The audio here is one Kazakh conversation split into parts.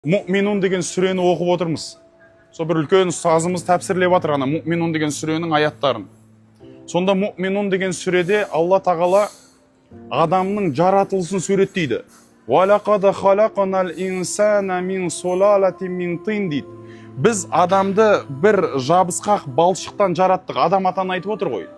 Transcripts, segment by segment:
Мүъминун деген сүрені оқып отырмыз. Сол бір үлкен ұстазымыз тәпсірлеп жатыр ана Мүъминун деген сүренің аяттарын. Сонда Мүъминун деген сүреде Алла тағала адамның жаратылысын суреттейді. وَلَقَدْ خَلَقْنَا الْإِنسَانَ مِنْ سُلَالَةٍ مِنْ طِينٍ дейді. Біз адамды бір жабысқақ балшықтан жараттық. Адам атаны айтып отыр ғой.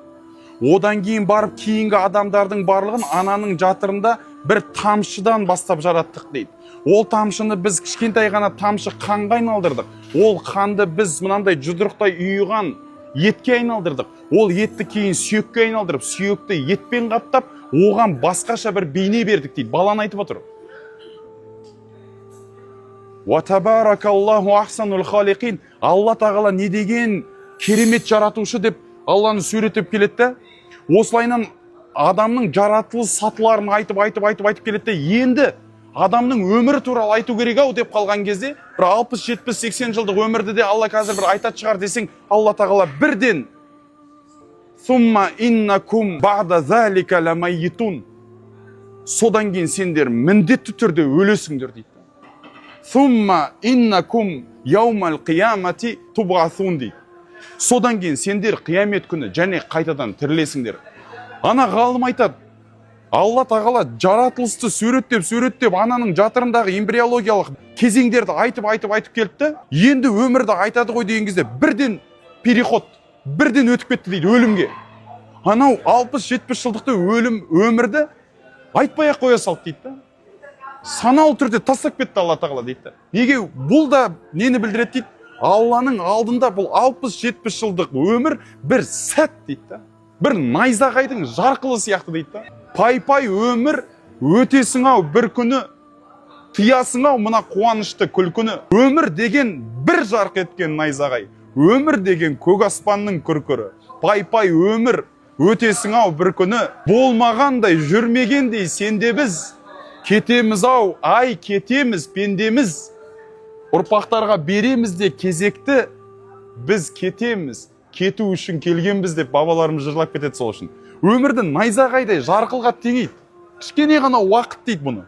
Одан кейін барып кейінгі адамдардың барлығын ананың жатырында бір тамшыдан бастап жараттық дейді. Ол тамшыны біз кішкентай ғана тамшы қанға айналдырдық. Ол қанды біз мынандай жұдырықтай үйіған етке айналдырдық. Ол етті кейін сүйекке айналдырып, сүйекті етпен қаптап, оған басқаша бір бейне бердік дейді. Баланы айтып отыр. وَتَبَارَكَ ахсанул халиқин. Алла тағала не деген керемет жаратушы деп Алланы суреттеп келеді. Осылайынан адамның жаратылыс сатыларын айтып келеді. Енді адамның өмірі туралы айту керек ау деп қалған кезде, бір 60-70-80 жылдық өмірді де Алла қазір бір айтат шығар десең, Алла тағала бірден «Сумма иннакум бa'да залика ламайитун». Содан кейін сендер міндетті түрде өлесіңдер дейді. «Сумма иннакум яумал қиямати тубғасун» дейді. Содан кейін сендер қиямет күні және қайтадан тірілесіңдер. Ана ғалым айтады, Алла тағала жаратылысты суреттеп ананың жатырындағы эмбриологиялық кезеңдерді айтып келді. Енді өмірді айтады ғой деген кезде бірден переход, бірден өтіп кетті дейді өлімге. Анау 60-70 жылдықты өмірді айтпай-ақ қоя салды дейді. Саналы түрде тастап кетті Алла тағала дейді. Неге? Бұл да нені білдіреді дейді? Алланың алдында бұл 60-70 жылдық өмір бір сәт дейді. Бір найзағайдың жарқылы сияқты дейді. Пай-пай өмір өтесің ау бір күні, тиясың ау мына қуанышты күлкіні. Өмір деген бір жарқ еткен найзағай, өмір деген көк аспанның күркірі. Пай-пай өмір өтесің ау бір күні, болмағандай жүрмегендей сенде біз. Кетеміз ау, ай кетеміз пендеміз. Ұрпақтарға береміз де кезекті, біз кетеміз. Кету үшін келгенбіз деп бабаларымыз жырлап кетеді сол үшін. Өмірді найзағайдай жарқылға теңейді. Кішкене ғана уақыт дейді бұны.